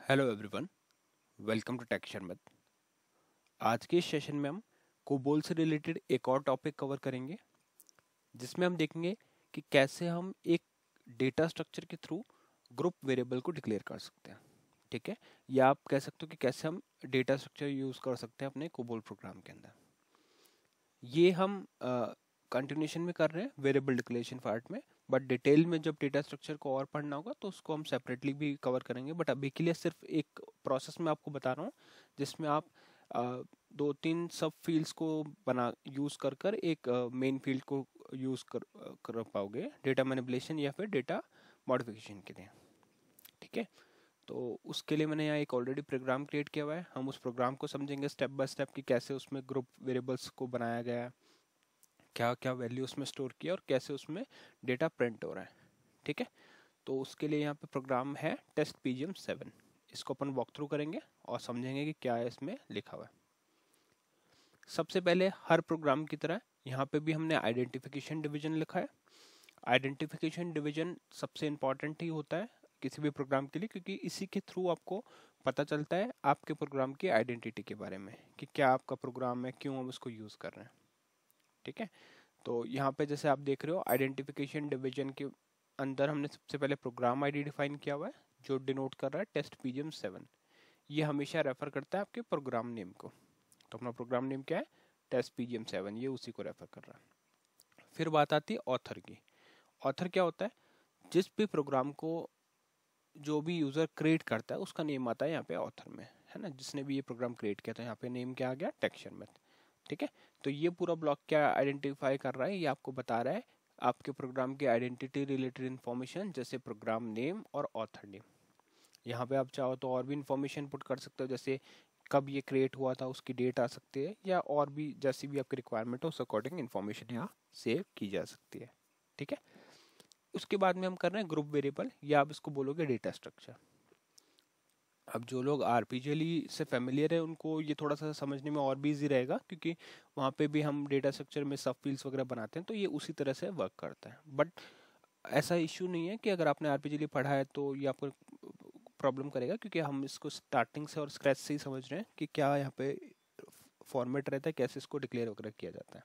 Hello everyone, welcome to tech शर्मत। आज के इस सेशन में हम कोबोल से रिलेटेड एक और टॉपिक कवर करेंगे, जिसमें हम देखेंगे कि कैसे हम एक डेटा स्ट्रक्चर के थ्रू ग्रुप वेरिएबल को डिक्लेयर कर सकते हैं। ठीक है, या आप कह सकते हो कि कैसे हम डेटा स्ट्रक्चर यूज कर सकते हैं अपने कोबोल प्रोग्राम के अंदर। ये हम कंटिन्यूशन में कर रहे हैं वेरिएबल डिक्लेरेशन पार्ट में, बट डिटेल में जब डेटा स्ट्रक्चर को और पढ़ना होगा तो उसको हम सेपरेटली भी कवर करेंगे। बट अभी के लिए सिर्फ एक प्रोसेस में आपको बता रहा हूँ, जिसमें आप दो तीन सब फील्ड्स को बना यूज कर कर एक मेन फील्ड को यूज कर पाओगे डेटा मैनिपुलेशन या फिर डेटा मॉडिफिकेशन के लिए। ठीक है, तो उसके लिए मैंने यहाँ एक ऑलरेडी प्रोग्राम क्रिएट किया हुआ है। हम उस प्रोग्राम को समझेंगे स्टेप बाय स्टेप कि कैसे उसमें ग्रुप वेरिएबल्स को बनाया गया है, क्या क्या वैल्यू उसमें स्टोर किया और कैसे उसमें डेटा प्रिंट हो रहा है। ठीक है, तो उसके लिए यहाँ पे प्रोग्राम है टेस्ट pgm7। इसको अपन वॉक थ्रू करेंगे और समझेंगे कि क्या है इसमें लिखा हुआ है। सबसे पहले हर प्रोग्राम की तरह यहाँ पे भी हमने आइडेंटिफिकेशन डिवीजन लिखा है। आइडेंटिफिकेशन डिवीजन सबसे इम्पॉर्टेंट ही होता है किसी भी प्रोग्राम के लिए, क्योंकि इसी के थ्रू आपको पता चलता है आपके प्रोग्राम की आइडेंटिटी के बारे में कि क्या आपका प्रोग्राम है, क्यों हम उसको यूज़ कर रहे हैं। ठीक है, तो यहाँ पे जैसे आप देख रहे हो आइडेंटिफिकेशन डिवीजन के अंदर हमने सबसे पहले प्रोग्राम आईडी डिफाइन किया हुआ है, जो डिनोट कर रहा है टेस्ट pgm7। ये हमेशा रेफर करता है आपके प्रोग्राम नेम को। तो अपना प्रोग्राम नेम क्या है? टेस्ट pgm7, ये उसी को रेफर कर रहा है। फिर बात आती है ऑथर की। ऑथर क्या होता है? जिस भी प्रोग्राम को जो भी यूजर क्रिएट करता है उसका नेम आता है यहाँ पे ऑथर में, है ना। जिसने भी ये प्रोग्राम क्रिएट किया था यहाँ पे नेम क्या आ गया? टेक शर्मत। ठीक है, तो ये पूरा ब्लॉक क्या आइडेंटिफाई कर रहा है? ये आपको बता रहा है आपके प्रोग्राम की आइडेंटिटी रिलेटेड इन्फॉर्मेशन, जैसे प्रोग्राम नेम और ऑथर नेम। यहाँ पे आप चाहो तो और भी इन्फॉर्मेशन पुट कर सकते हो, जैसे कब ये क्रिएट हुआ था उसकी डेट आ सकती है, या और भी जैसी भी आपकी रिक्वायरमेंट हो उस अकॉर्डिंग इन्फॉर्मेशन यहाँ सेव की जा सकती है। ठीक है, उसके बाद में हम कर रहे हैं ग्रुप वेरिएबल, या आप इसको बोलोगे डेटा स्ट्रक्चर। अब जो लोग आरपीजीएल से फेमिलियर है उनको ये थोड़ा सा समझने में और भी इजी रहेगा, क्योंकि वहाँ पे भी हम डेटा स्ट्रक्चर में सब फील्ड्स वगैरह बनाते हैं, तो ये उसी तरह से वर्क करता है। बट ऐसा इशू नहीं है कि अगर आपने आरपीजीएल पढ़ा है तो ये आपको प्रॉब्लम करेगा, क्योंकि हम इसको स्टार्टिंग से और स्क्रैच से ही समझ रहे हैं कि क्या यहाँ पे फॉर्मेट रहता है, कैसे इसको डिक्लेयर वगैरह किया जाता है।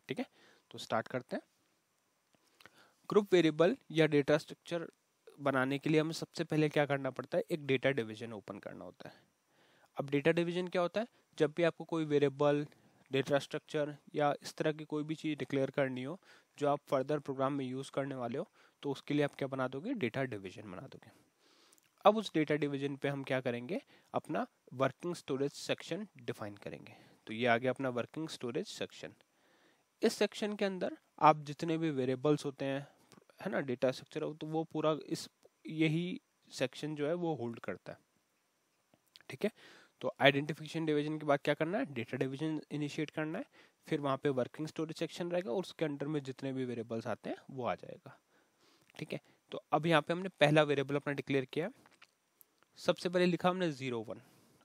ठीक है, तो स्टार्ट करते हैं। ग्रुप वेरिएबल या डेटा स्ट्रक्चर बनाने के लिए हमें सबसे पहले क्या करना पड़ता है? एक डेटा डिवीजन ओपन करना होता है। अब डेटा डिवीजन क्या होता है? जब भी आपको कोई वेरिएबल, डेटा स्ट्रक्चर या इस तरह की कोई भी चीज़ डिक्लेयर करनी हो जो आप फर्दर प्रोग्राम में यूज़ करने वाले हो, तो उसके लिए आप क्या बना दोगे? डेटा डिवीजन बना दोगे। अब उस डेटा डिवीजन पे हम क्या करेंगे? अपना वर्किंग स्टोरेज सेक्शन डिफाइन करेंगे। तो ये आ गया अपना वर्किंग स्टोरेज सेक्शन। इस सेक्शन के अंदर आप जितने भी वेरिएबल्स होते हैं, है ना, डेटा स्ट्रक्चर हो, तो वो पूरा इस यही सेक्शन जो है वो होल्ड करता है। ठीक है, तो आइडेंटिफिकेशन डिवीजन के बाद क्या करना है? डेटा डिवीजन इनिशिएट करना है। फिर वहाँ पे वर्किंग स्टोरेज सेक्शन रहेगा और उसके अंडर में जितने भी वेरिएबल्स आते हैं वो आ जाएगा। ठीक है, तो अब यहाँ पे हमने पहला वेरिएबल अपना डिक्लेयर किया। सबसे पहले लिखा हमने 01।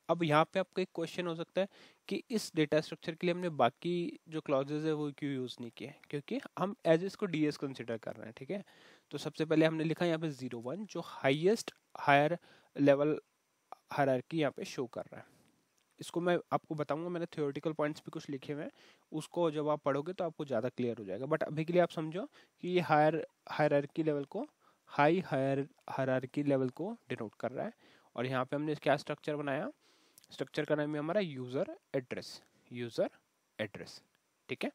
अब यहाँ पे आपका एक क्वेश्चन हो सकता है कि इस डेटा स्ट्रक्चर के लिए हमने बाकी जो क्लॉजेज है वो क्यों यूज़ नहीं किए? क्योंकि हम एज इसको डीएस कंसिडर कर रहे हैं। ठीक है, तो सबसे पहले हमने लिखा यहाँ पे 01, जो हाईएस्ट हायर लेवल हायरार्की यहाँ पे शो कर रहा है। इसको मैं आपको बताऊंगा, मैंने थ्योरेटिकल पॉइंट्स भी कुछ लिखे हुए हैं, उसको जब आप पढ़ोगे तो आपको ज़्यादा क्लियर हो जाएगा। बट अभी के लिए आप समझो कि ये हायरार्की लेवल को, हायरार्की लेवल को डिनोट कर रहा है। और यहाँ पे हमने क्या स्ट्रक्चर बनाया? स्ट्रक्चर का नाम है हमारा यूज़र एड्रेस। User address. ठीक है,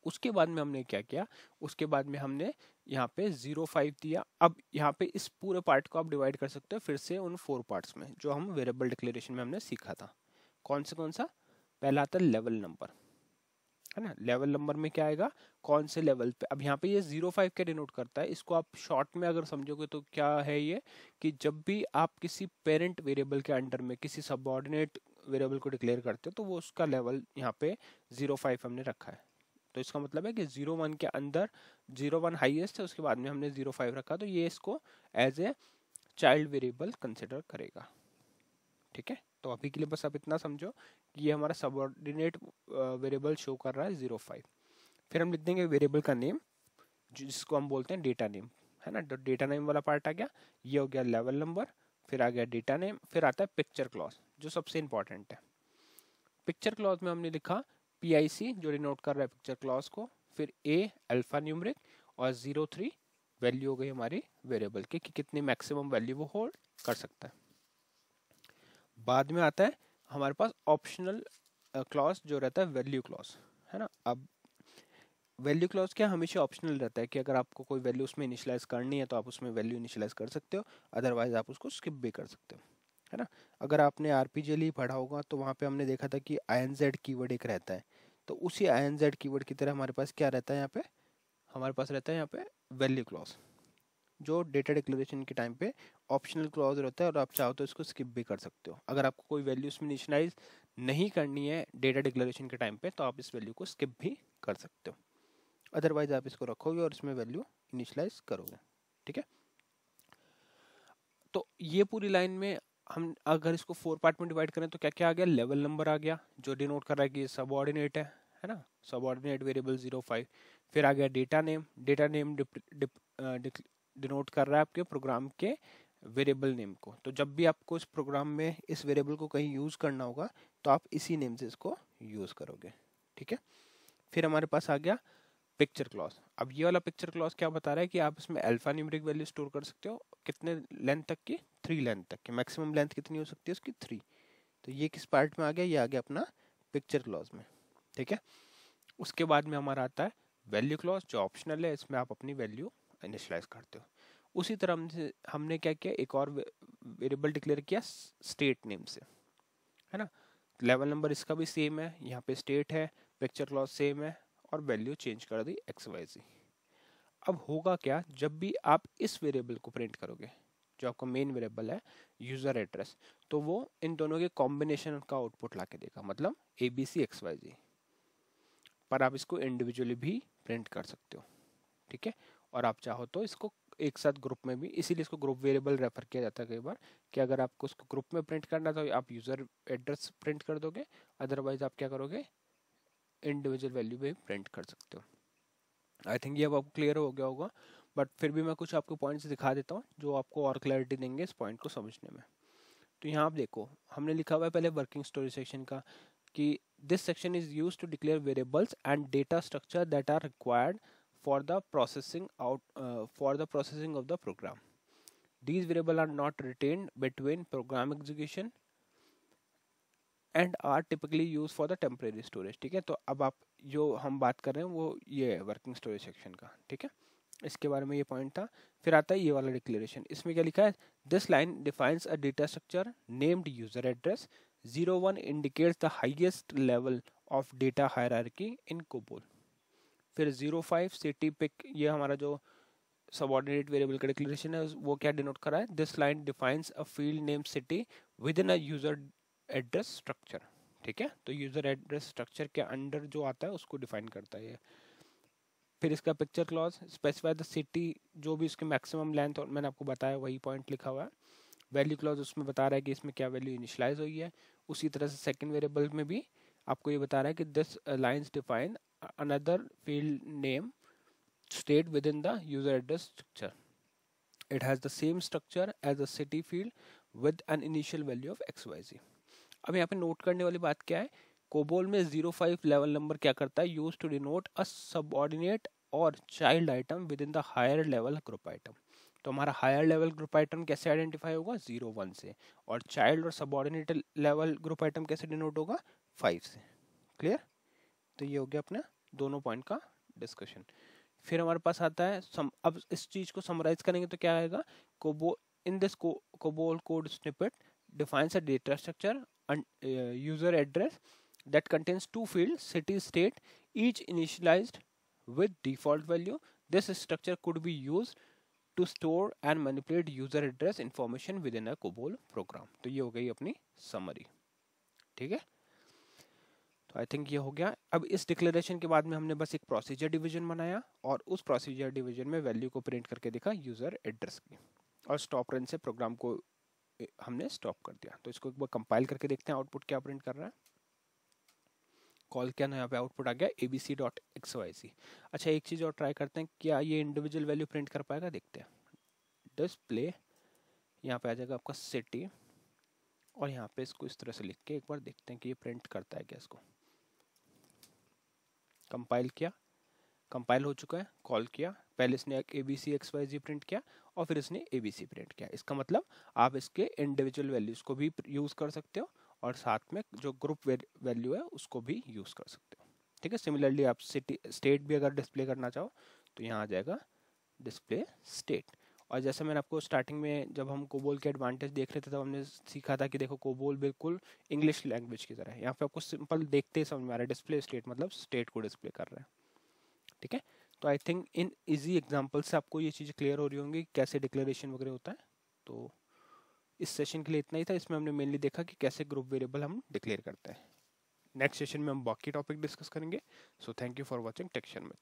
उसके बाद में हमने क्या किया? उसके बाद में हमने यहाँ पे 05 दिया। अब यहाँ पे इस पूरे पार्ट को आप डिवाइड कर सकते हो फिर से उन 4 पार्ट्स में जो हम वेरिएबल डिक्लेरेशन में हमने सीखा था। कौन सा? पहला आता है लेवल नंबर, है ना। लेवल नंबर में क्या आएगा? कौन से लेवल पे? अब यहाँ पे ये 05 क्या डिनोट करता है? इसको आप शॉर्ट में अगर समझोगे तो क्या है ये, कि जब भी आप किसी पेरेंट वेरिएबल के अंडर में किसी सबऑर्डिनेट वेरिएबल को डिक्लेयर करते हो तो वो उसका लेवल यहाँ पे 05 हमने रखा है। तो इसका मतलब है कि 01 के अंदर 01 हाईएस्ट है, उसके बाद में हमने 05 रखा, तो ये इसको as a child variable consider करेगा। ठीक है, तो अभी के लिए बस आप इतना समझो कि ये हमारा सबऑर्डिनेट वेरिएबल शो कर रहा है 05। फिर हम लिख देंगे वेरिएबल का नेम, जिसको हम बोलते हैं डेटा नेम, है ना। डेटा नेम वाला पार्ट आ गया। ये हो गया लेवल नंबर, फिर आ गया डेटा नेम, फिर आता है पिक्चर क्लॉज जो सबसे इंपॉर्टेंट है। पिक्चर क्लॉज में हमने लिखा PIC जो डिनोट कर रहा है पिक्चर क्लॉज को, फिर A अल्फा न्यूमरिक और 03 वैल्यू हो गई हमारी वेरिएबल की कि कितनी मैक्सिमम वैल्यू वो होल्ड कर सकता है। बाद में आता है हमारे पास ऑप्शनल क्लॉज जो रहता है वैल्यू क्लॉज, है ना। अब वैल्यू क्लॉज क्या हमेशा ऑप्शनल रहता है कि अगर आपको कोई वैल्यू उसमें इनिशियलाइज करनी है तो आप उसमें वैल्यू इनिशियलाइज कर सकते हो, अदरवाइज आप उसको स्किप भी कर सकते हो, है ना। अगर आपने RPGL पढ़ा होगा तो वहाँ पे हमने देखा था कि INZ कीवर्ड एक रहता है, तो उसी INZ कीवर्ड की तरह हमारे पास क्या रहता है यहाँ पे, हमारे पास रहता है यहाँ पे वैल्यू क्लॉज जो डेटा डिक्लेरेशन के टाइम पे ऑप्शनल क्लॉज रहता है और आप चाहो तो इसको स्किप भी कर सकते हो। अगर आपको कोई वैल्यू उसमें इनिशियलाइज नहीं करनी है डेटा डिक्लेरेशन के टाइम पे तो आप इस वैल्यू को स्किप भी कर सकते हो, अदरवाइज आप इसको रखोगे और इसमें वैल्यू इनिशियलाइज करोगे, ठीक है। तो ये पूरी लाइन में हम अगर इसको 4 पार्ट में डिवाइड करें तो क्या क्या आ गया, लेवल नंबर आ गया जो डिनोट कर रहा है कि ये सबऑर्डिनेट है ना, सबऑर्डिनेट वेरिएबल 05। फिर आ गया data name, data name denote कर रहा है आपके प्रोग्राम के वेरिएबल नेम को, तो जब भी आपको इस प्रोग्राम में इस वेरिएबल को कहीं यूज करना होगा तो आप इसी नेम से इसको यूज करोगे, ठीक है। फिर हमारे पास आ गया पिक्चर क्लॉज। अब ये वाला पिक्चर क्लॉज क्या बता रहा है कि आप इसमें अल्फा न्यूमेरिक वैल्यू स्टोर कर सकते हो, कितने लेंथ तक की, 3 लेंथ तक की, मैक्सिमम लेंथ कितनी हो सकती है उसकी 3। तो ये किस पार्ट में आ गया, ये आ गया अपना पिक्चर क्लॉज में, ठीक है। उसके बाद में हमारा आता है वैल्यू क्लॉज जो ऑप्शनल है, इसमें आप अपनी वैल्यू इनिशियलाइज करते हो। उसी तरह हमने क्या किया, एक और वेरिएबल डिक्लेयर किया स्टेट नेम से, है ना। लेवल नंबर इसका भी सेम है, यहाँ पे स्टेट है, पिक्चर क्लॉज सेम है और वैल्यू चेंज कर दी XYZ। अब होगा क्या, जब भी आप इस वेरिएबल को प्रिंट करोगे जो आपका मेन वेरिएबल है यूजर एड्रेस, तो वो इन दोनों के कॉम्बिनेशन का आउटपुट ला के देगा, मतलब ABCXYZ। पर आप इसको इंडिविजुअली भी प्रिंट कर सकते हो, ठीक है। और आप चाहो तो इसको एक साथ ग्रुप में भी, इसीलिए इसको ग्रुप वेरिएबल रेफर किया जाता है कई बार कि अगर आपको उसको ग्रुप में प्रिंट करना तो आप यूजर एड्रेस प्रिंट कर दोगे, अदरवाइज आप क्या करोगे, इंडिविजुअल वैल्यू भी प्रिंट कर सकते हो। आई थिंक ये अब आपको क्लियर हो गया होगा, बट फिर भी मैं कुछ आपको पॉइंट्स दिखा देता हूँ जो आपको और क्लैरिटी देंगे इस पॉइंट को समझने में। तो यहाँ आप देखो हमने लिखा हुआ है पहले वर्किंग स्टोरी सेक्शन का कि this section is used to declare variables and data structure that are required for the processing of the program. These variables are not retained between program execution and are typically used for the temporary storage, ठीक है। तो अब आप जो हम बात कर रहे हैं वो ये है वर्किंग स्टोरेज सेक्शन का, ठीक है। इसके बारे में ये पॉइंट था। फिर आता है ये वाला डिक्लेरेशन, इसमें क्या लिखा है, this line defines a data structure named user address 01 indicates the highest level of data hierarchy in COBOL. फिर 05 सिटी पिक, ये हमारा जो सबऑर्डिनेट वेरिएबल का डिक्लेरेशन है वो क्या डिनोट कर रहा है, this line defines a field name city with in a user address structure, ठीक है। तो यूजर एड्रेस स्ट्रक्चर के अंडर जो आता है उसको डिफाइन करता है ये। फिर इसका picture clause specify the city, जो भी इसके मैक्सिमम लेंथ और मैंने आपको बताया वही पॉइंट लिखा हुआ है। वैल्यू क्लॉज उसमें बता रहा है कि इसमें क्या वैल्यू इनिशियलाइज हुई है। उसी तरह से सेकंड वेरिएबल में भी आपको ये बता रहा है कि this lines define another field name state within the user address structure. It has the same structure as a city field with an initial value of XYZ. अब यहाँ पे नोट करने वाली बात क्या है, कोबोल में 05 लेवल नंबर क्या करता है, use to denote a subordinate और child item within the higher level group item. तो हमारा हायर लेवल ग्रुप आइटम कैसे आइडेंटिफाई होगा, 01 से, और चाइल्ड और सबऑर्डिनेट लेवल ग्रुप आइटम कैसे डिनोट होगा, 5 से। क्लियर। तो ये हो गया अपना दोनों पॉइंट का डिस्कशन। फिर हमारे पास आता है अब इस चीज को समराइज करेंगे तो क्या आएगा, कोबो in this COBOL code snippet defines a data structure user address that contains two fields, city, state, each initialized with default value. This structure could be used to store and manipulate user address information within a COBOL program. तो ये हो गई अपनी summary, ठीक है। तो I think ये हो गया। अब इस डिक्लेरेशन के बाद में हमने बस एक प्रोसीजर डिवीजन बनाया और उस प्रोसीजर डिवीजन में वैल्यू को प्रिंट करके दिखा यूजर एड्रेस की, और स्टॉप रन से प्रोग्राम को हमने स्टॉप कर दिया। तो इसको एक बार कंपाइल करके देखते हैं आउटपुट क्या प्रिंट कर रहा है। कॉल किया ना, यहाँ पे आउटपुट आ गया abc.xyz। अच्छा एक चीज और ट्राई करते हैं, क्या ये इंडिविजुअल वैल्यू प्रिंट कर पाएगा, देखते हैं। डिस्प्ले यहाँ पे आ जाएगा आपका सिटी, और यहाँ पे इसको इस तरह से लिख के एक बार देखते हैं कि ये प्रिंट करता है क्या। इसको कंपाइल किया, कंपाइल हो चुका है, कॉल किया, पहले इसने ABC XYZ प्रिंट किया और फिर इसने ABC प्रिंट किया। इसका मतलब आप इसके इंडिविजुअल वैल्यूज को भी यूज़ कर सकते हो और साथ में जो ग्रुप वैल्यू है उसको भी यूज़ कर सकते हो। ठीक है, सिमिलरली आप सिटी स्टेट भी अगर डिस्प्ले करना चाहो तो यहाँ आ जाएगा डिस्प्ले स्टेट। और जैसे मैंने आपको स्टार्टिंग में जब हम कोबोल के एडवांटेज देख रहे थे तब हमने सीखा था कि देखो कोबोल बिल्कुल इंग्लिश लैंग्वेज की तरह है। यहाँ पे आपको सिंपल देखते ही समझ में आ रहा है, डिस्प्ले स्टेट मतलब स्टेट को डिस्प्ले कर रहा है। ठीक है, तो I think in easy example से आपको ये चीज़ क्लियर हो रही होंगी कैसे डिक्लेरेशन वगैरह होता है। तो इस सेशन के लिए इतना ही था। इसमें हमने मेनली देखा कि कैसे ग्रुप वेरिएबल हम डिक्लेयर करते हैं। नेक्स्ट सेशन में हम बाकी टॉपिक डिस्कस करेंगे। So thank you for watching टेक्शन में।